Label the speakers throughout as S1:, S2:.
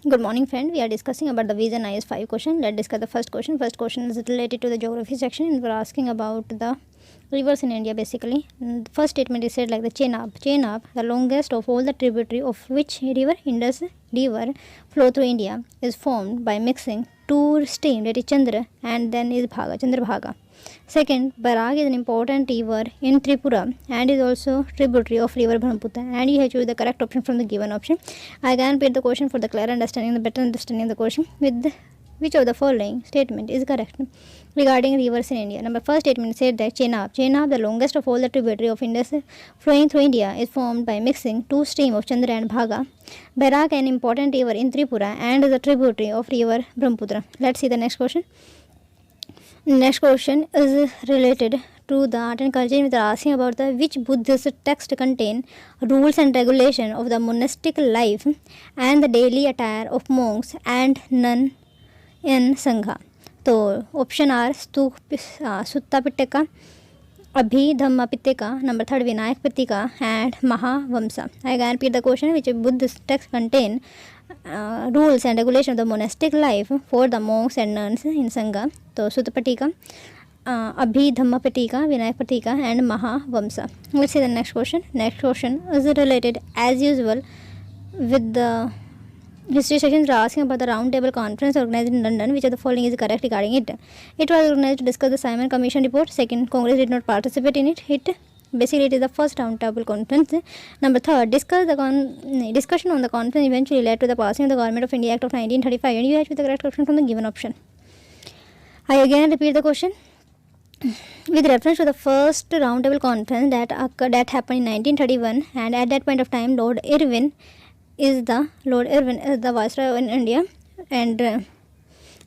S1: Good morning, friend. We are discussing about the Vision IS 5 question. Let's discuss the first question. First question is related to the geography section, and we're asking about the rivers in India basically. And the first statement is said like the Chenab. Chenab, the longest of all the tributary of which river, Indus river, flow through India, is formed by mixing two streams, that is Chandra and then is Bhaga, Chandrabhaga. Second, Barag is an important river in Tripura and is also tributary of river Brahmaputra, and you have choose the correct option from the given option. I can repeat the question for the clear understanding, the better understanding of the question. With which of the following statement is correct regarding rivers in India? Number first statement said that Chenab, the longest of all the tributary of Indus flowing through India, is formed by mixing two streams of Chandra and Bhaga. Barak, an important river in Tripura and is a tributary of river Brahmaputra. Let's see the next question. Next question is related to the art and culture. We are asking about the which Buddhist text contain rules and regulation of the monastic life and the daily attire of monks and nuns in Sangha. So option are Sutta Pitaka, Abhidhamma Pitaka, number third Vinayak Pitaka, and Mahavamsa. I can repeat the question. Which Buddhist text contain rules and regulation of the monastic life for the monks and nuns in Sangha? So Sutta Pitaka, Abhidhamma Pitaka, Vinayak Pitaka, and Mahavamsa. Let's see the next question. Next question is related as usual with the history section. Are asking about the round table conference organized in London. Which of the following is correct regarding it? It was organized to discuss the Simon Commission report. Second, Congress did not participate in it. Basically, it is the first round table conference. Number third, discussion on the conference eventually led to the passing of the Government of India Act of 1935, and you have to the correct option from the given option. I again repeat the question. With reference to the first round table conference that happened in 1931, and at that point of time, Lord Irwin is the Viceroy in India, and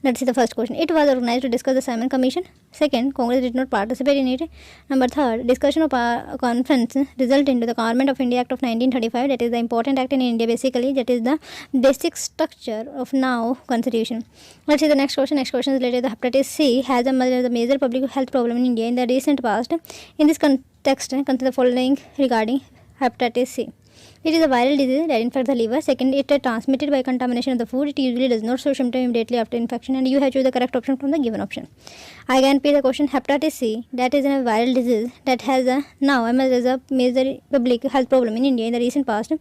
S1: let's see the first question. It was organized to discuss the Simon Commission. Second, Congress did not participate in it. Number third, discussion of conference resulted into the Government of India Act of 1935. That is the important act in India basically. That is the basic structure of now Constitution. Let's see the next question. Next question is related to the hepatitis C has emerged as a major public health problem in India in the recent past. In this context, consider the following regarding hepatitis C. It is a viral disease that infects the liver. Second, it is transmitted by contamination of the food. It usually does not show symptoms immediately after infection, and you have choose the correct option from the given option. I can repeat the question. Hepatitis C, that is a viral disease that has now emerged as a major public health problem in India in the recent past.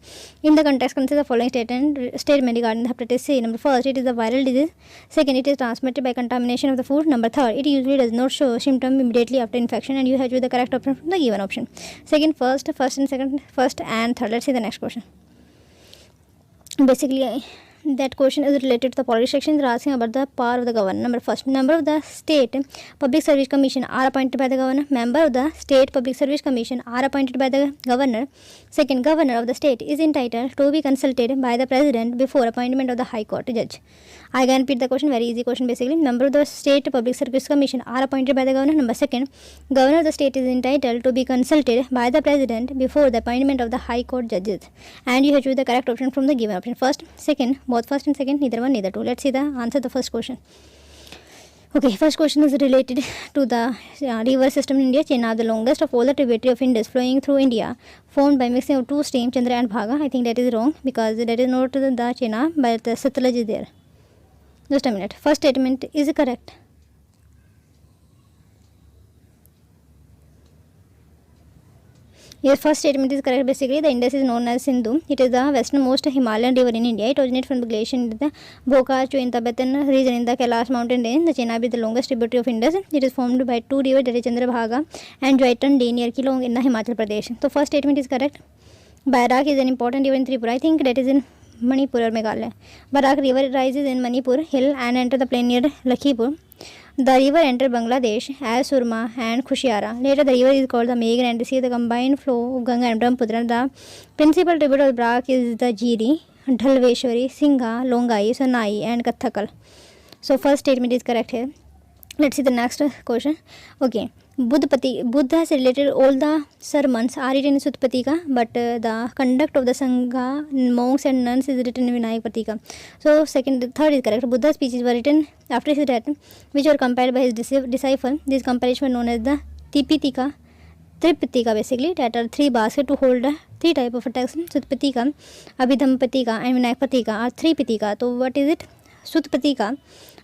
S1: In the context, consider the following statement regarding the hepatitis C. Number first, it is a viral disease. Second, it is transmitted by contamination of the food. Number third, it usually does not show symptoms immediately after infection, and you have choose the correct option from the given option. Second, first and second, first and third. Let's see the next question. Basically, that question is related to the policy section. They are asking about the power of the governor. Number first, member of the State Public Service Commission are appointed by the governor. Member of the State Public Service Commission are appointed by the governor. Second, governor of the state is entitled to be consulted by the president before appointment of the High Court judge. I can repeat the question, very easy question basically. Member of the State Public Service Commission are appointed by the governor. Number second, governor of the state is entitled to be consulted by the president before the appointment of the High Court judges. And you have choose the correct option from the given option. First, second, both first and second, neither one, neither two. Let's see the answer the first question. Okay, first question is related to the river system in India. Chenab, the longest of all the tributary of Indus flowing through India, formed by mixing of two streams, Chandra and Bhaga. I think that is wrong because that is not the Chenab, but the Satluj is there. Just a minute. First statement is correct. Yes, first statement is correct. Basically, the Indus is known as Sindhu. It is the westernmost Himalayan river in India. It originates from the glacier in the Bhokar in Tibetan region in the Kailash mountain range. The Chenab is the longest tributary of Indus. It is formed by two rivers, that is Chandrabhaga and Jaitan near Kilong in the Himachal Pradesh. So, first statement is correct. Barak is an important river in Tripura. I think that is in Manipur or Meghalaya. Barak river rises in Manipur hill and enters the plain near Lakhipur. The river entered Bangladesh as Surma and Kushiara. Later, the river is called the Meghna and receives the combined flow of Ganga and Brahmaputra. The principal tributary of Barak is the Jiri, Dhalveshwari, Singha, Longai, Sonai, and Kathakal. So, first statement is correct here. Let's see the next question. Okay. Buddha has related all the sermons are written in Suttapitika, but the conduct of the Sangha, monks and nuns is written in Vinayak Patika. So, third is correct. Buddha's speeches were written after his death, which were compiled by his disciple. These compilations were known as the Tipitika Tripatika basically, that are 3 baskets to hold 3 type of text. Sutpatika, Abhidhampatika and Vinayakpatika are 3 Patika. So what is it? Sutpatika,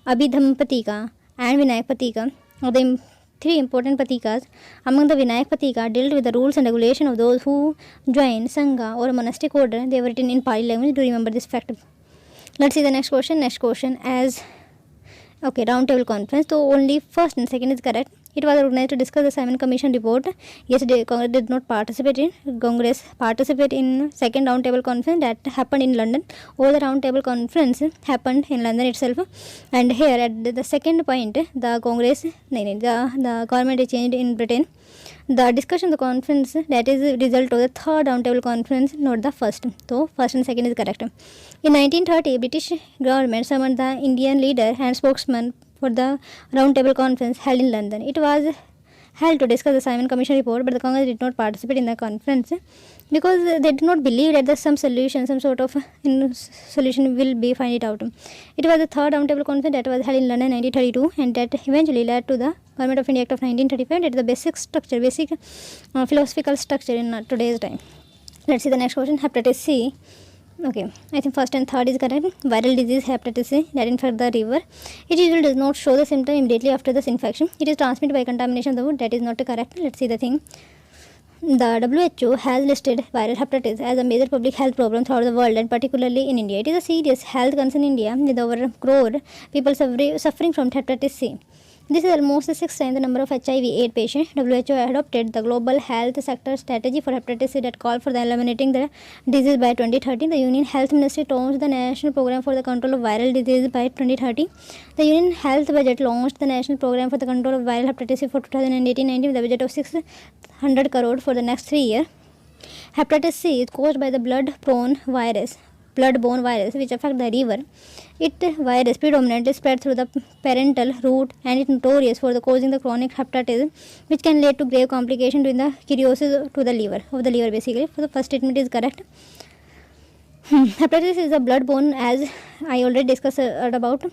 S1: Abhidhampatika and Vinayakpatika are the 3 important Patikas. Among the Vinayak Patika dealt with the rules and regulation of those who join Sangha or monastic order. They were written in Pali language. Do remember this fact. Let's see the next question. Next question as round table conference. So only first and second is correct. It was organized to discuss the Simon Commission report. Yesterday, Congress did not participate in. Congress participated in second round table conference that happened in London. Or the round table conference happened in London itself. And here at the second point, the Congress, the government is changed in Britain. The discussion of the conference, that is the result of the third round table conference, not the first. So first and second is correct. In 1930, British government summoned the Indian leader and spokesman for the round table conference held in London. It was held to discuss the Simon Commission report, but the Congress did not participate in the conference because they did not believe that some solution, some sort of solution will be find it out. It was the third round table conference that was held in London 1932, and that eventually led to the Government of India Act of 1935. That is the basic structure, philosophical structure in today's time. Let's see the next question. Hepatitis C. Okay, I think first and third is correct. Viral disease hepatitis C that infects the liver. It usually does not show the symptom immediately after this infection. It is transmitted by contamination of the food. That is not correct. Let's see the thing. The WHO has listed viral hepatitis as a major public health problem throughout the world and particularly in India. It is a serious health concern in India with over a crore people suffering from hepatitis C. This is almost 6 times the number of HIV/AIDS patients. WHO adopted the global health sector strategy for hepatitis C that called for the eliminating the disease by 2030. The Union Health Ministry launched the National Program for the Control of Viral Disease by 2030. The Union Health Budget launched the National Program for the Control of Viral Hepatitis C for 2018-19 with a budget of 600 crore for the next 3 years. Hepatitis C is caused by the blood-borne virus which affect the liver. It virus predominantly spread through the parental route and is notorious for the causing the chronic hepatitis which can lead to grave complication during the cirrhosis to the liver basically. For the first statement is correct. Hepatitis is a blood-borne, as I already discussed about,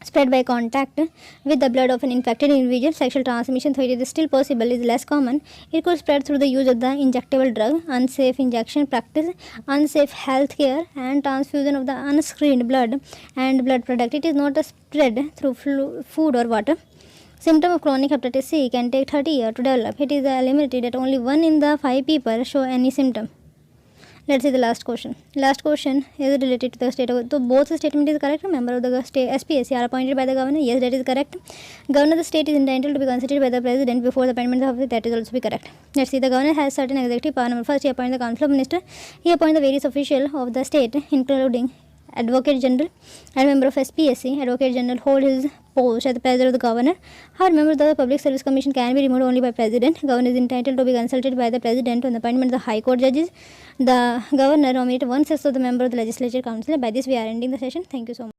S1: spread by contact with the blood of an infected individual. Sexual transmission, though it is still possible, is less common. It could spread through the use of the injectable drug, unsafe injection practice, unsafe health care, and transfusion of the unscreened blood and blood product. It is not a spread through food or water. Symptom of chronic hepatitis C can take 30 years to develop. It is limited that only 1 in the 5 people show any symptom. Let's see the last question. Last question is related to the state of... So both the statement is correct. Member of the state SPSC are appointed by the governor. Yes, that is correct. Governor of the state is entitled to be consulted by the president before the appointment of the office. That is also be correct. Let's see. The governor has certain executive power. Number first, he appoints the council of minister. He appoints the various officials of the state, including Advocate General and member of SPSC. Advocate General hold his post as the president of the governor. However, members of the Public Service Commission can be removed only by president. Governor is entitled to be consulted by the president on the appointment of the High Court judges. The governor nominated 1/6 of the member of the Legislature Council. By this, we are ending the session. Thank you so much.